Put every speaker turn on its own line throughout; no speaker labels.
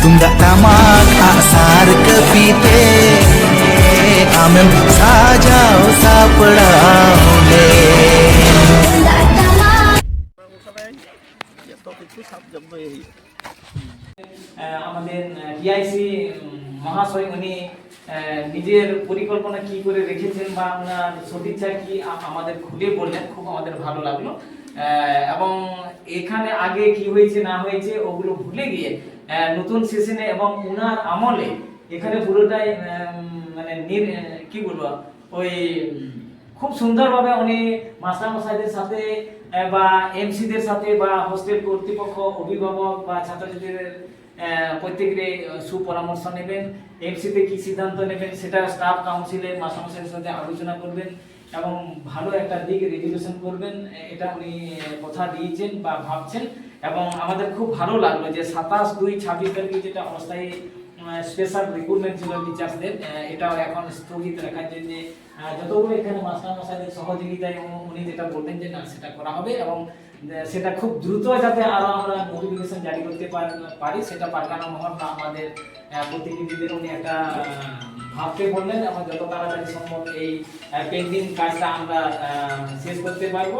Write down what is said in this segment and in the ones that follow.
Tunggak tamak aksar kepite Amem sajau sapadaude
আমাদের TIC মহাশয় উনি নিজের পরিকল্পনা কি করে রেখেছেন বা ওনার সদিচ্ছা কি আমাদের খুলে বললেন, খুব আমাদের ভালো লাগলো। এবং এখানে আগে কি হয়েছে না হয়েছে ওগুলো ভুলে গিয়ে নতুন সেশনে এবং ওনার আমলে এখানে পুরোটাই মানে কি বলবো ওই খুব সুন্দরভাবে উনি মাস্টারমশাইদের সাথে বা এমসিদের সাথে বা হোস্টেল কর্তৃপক্ষ, অভিভাবক বা ছাত্রছাত্রীদের প্রত্যেকের সুপরামর্শ নেবেন। এমসিতে কি সিদ্ধান্ত নেবেন সেটা স্টাফ কাউন্সিলে মাস্টারমশাইদের সাথে আলোচনা করবেন এবং ভালো একটা দিক রেজুলেশন করবেন, এটা উনি কথা দিয়েছেন বা ভাবছেন। এবং আমাদের খুব ভালো লাগলো যে 27/2/26 তারিখে যেটা অস্থায়ী স্পেশাল রিক্রুটমেন্ট ছিল টিচার্সদের, এটাও এখন স্থগিত রাখার জন্য যতগুলো এখানে মাস্টারমশাইদের সহযোগিতায় উনি যেটা বললেন যে না সেটা করা হবে এবং সেটা খুব দ্রুত যাতে আরো আমরা নোটিফিকেশন জারি করতে পারি সেটা পারগানা মহল বা আমাদের প্রতিনিধিদের উনি একটা ভাবতে বললেন এবং যত তাড়াতাড়ি সম্ভব এই পেন্ডিং কাজটা আমরা শেষ করতে পারবো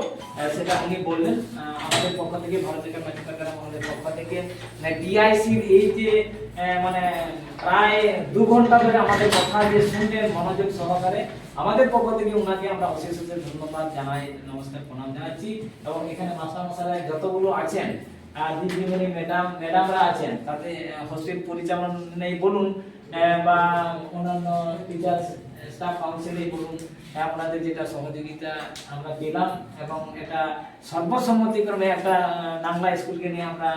সেটা উনি বললেন। আমাদের পক্ষ থেকে ভারতীয় পারগানা মহলের পক্ষ থেকে ডিআইসির এই যে মানে প্রায় 2 ঘন্টা ধরে আমাদের কথা যে শুনলেন মনোযোগ সহকারে, আমাদের পক্ষ থেকে ওনাকে আমরা অশেষ ধন্যবাদ জানাই, নমস্কার প্রণাম জানাচ্ছি। এবং এখানে মাস্টারমশাইরা যতগুলো আছেন দিদিমণি ম্যাডামরা আছেন, তাতে হোস্টেল পরিচালনায় বলুন বা অন্যান্য টিচার স্টাফ কাউন্সিলে বলুন, আপনাদের যেটা সহযোগিতা আমরা পেলাম এবং এটা সর্বসম্মতিক্রমে একটা বাংলা স্কুলকে নিয়ে আমরা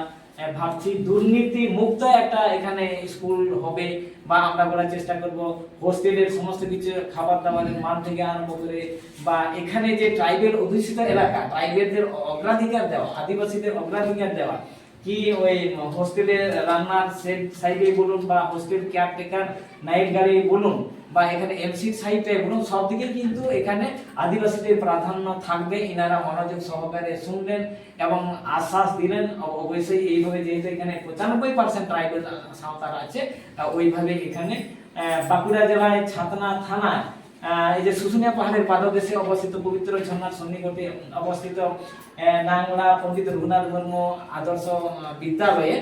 ভাবছি দুর্নীতি মুক্ত একটা এখানে স্কুল হবে বা আমরা করার চেষ্টা করব। হোস্টেলের সমস্ত কিছু খাবার দাবারের মান থেকে আরম্ভ করে বা এখানে যে ট্রাইবেল অধ্যুষিত এলাকা, ট্রাইবেলদের অগ্রাধিকার দেওয়া, আদিবাসীদের অগ্রাধিকার দেওয়া, কি ওই হোস্টেলের রান্নার সেট সাইডে বলুন বা হোস্টেল কেয়ারটেকার নাইট গাড়ি বলুন বা এখানে এমসি সাইডে বলুন, সব দিকে কিন্তু এখানে আদিবাসীদের প্রাধান্য থাকবে। ইনারা মনোযোগ সহকারে শুনলেন এবং আশ্বাস দিলেন অবশ্যই এইভাবে, যেহেতু এখানে 95% ট্রাইবেল সাঁওতাল আছে, ওইভাবে এখানে বাঁকুড়া জেলায় ছাতনা থানায় এই যে শুশুনিয়া পাহাড়ের পাদদেশে অবস্থিত পবিত্র ঝর্ণার সন্নিকটে অবস্থিত নাংলা পণ্ডিত রঘুনাথ মুর্মু আদর্শ বিদ্যালয়ে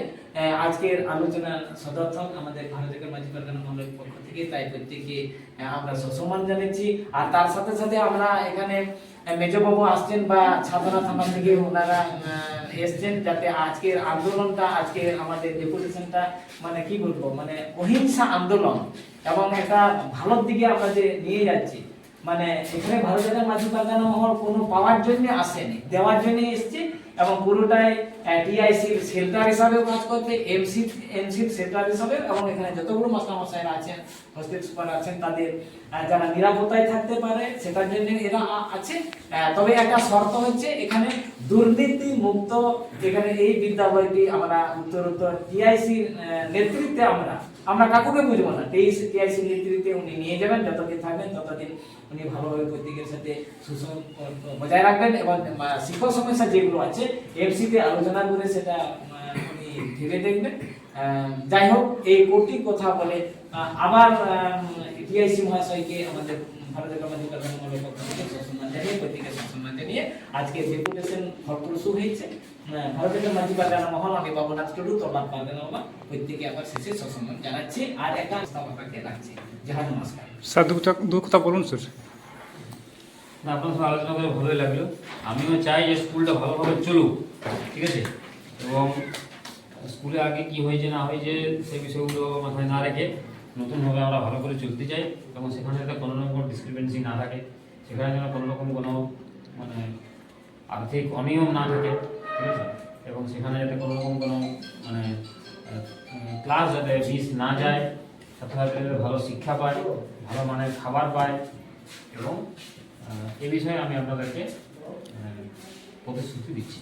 আজকের আলোচনা সদর্থক আমাদের ভারতীয় মাঝি পারগানা মহলের পক্ষ থেকে, তাই প্রত্যেকে আমরা সম্মান জানাচ্ছি। আর তার সাথে সাথে আমরা এখানে মেজবাবু আসছেন বা ছাতনা থানা থেকে ওনারা এসছেন, যাতে আজকের আন্দোলনটা, আজকের আমাদের ডেপুটেশনটা মানে কি বলবো মানে অহিংসা আন্দোলন এবং একটা ভালোর দিকে আমরা যে নিয়ে যাচ্ছি, মানে এখানে ভারতের মাঝি পারগানা মহল কোনো পাওয়ার জন্য আসেনি, দেওয়ার জন্য এসছে এবং পুরোটাই টিআইসির শেল্টার হিসাবে কাজ করতে, এমসির শেল্টার হিসাবে এবং এখানে যতগুলো মাস্টারমশাইরা আছেন, হোস্টেল সুপার আছেন, তাদের যারা নিরাপত্তায় থাকতে পারে সেটার জন্য এরা আছে। তবে একটা শর্ত হচ্ছে এখানে দুর্নীতি মুক্ত এখানে এই বিদ্যালয়টি আমরা উত্তরোত্তর টিআইসির নেতৃত্বে আমরা কাকুকে বুঝবো না, টিআইসি নেতৃত্বে উনি নিয়ে যাবেন, যতদিন থাকবেন ততদিন উনি ভালোভাবে প্রত্যেকের সাথে বজায় রাখবেন এবং শিক্ষক সমস্যা যেগুলো আছে এমসিতে আলোচনা করে সেটা উনি ভেবে দেখবেন। যাই হোক, এই কোটি কথা বলে আবার টিআইসি মহাশয়কে আমাদের ভারতীয় মাঝি পারগানা মহলের পক্ষ থেকে সম্মান জানিয়ে, প্রত্যেকের সম্মান জানিয়ে আজকে ডেপুটেশন ফলপ্রসূ হয়েছে। ভারতীয় মাঝি পারগানা মহল, আমি বাবুনাথ টুডু, তলার পারগানা বাবা, প্রত্যেকে আবার শেষে সম্মান জানাচ্ছি আর একটা স্থাপনাকে রাখছি। জয় নমস্কার।
স্যার দু কথা বলুন স্যার।
না, আপনার সঙ্গে আলোচনা করে ভালোই লাগলো। আমিও চাই যে স্কুলটা ভালোভাবে চলুক, ঠিক আছে, এবং স্কুলে আগে কি হয়েছে না হয়েছে সেই বিষয়গুলো মাথায় না রেখে নতুনভাবে আমরা ভালো করে চলতে চাই এবং সেখানে যাতে কোনো রকম ডিসক্রিপেন্সি না থাকে, সেখানে যেন কোনো রকম কোনো মানে আর্থিক অনিয়ম না থাকে, ঠিক আছে, এবং সেখানে যাতে কোনো রকম কোনো মানে ক্লাস যাতে মিস না যায়, ছাত্রছাত্রীদের ভালো শিক্ষা পায়, ভালো মানের খাবার পায় এবং এ বিষয়ে আমি আপনাদেরকে প্রতিশ্রুতি দিচ্ছি।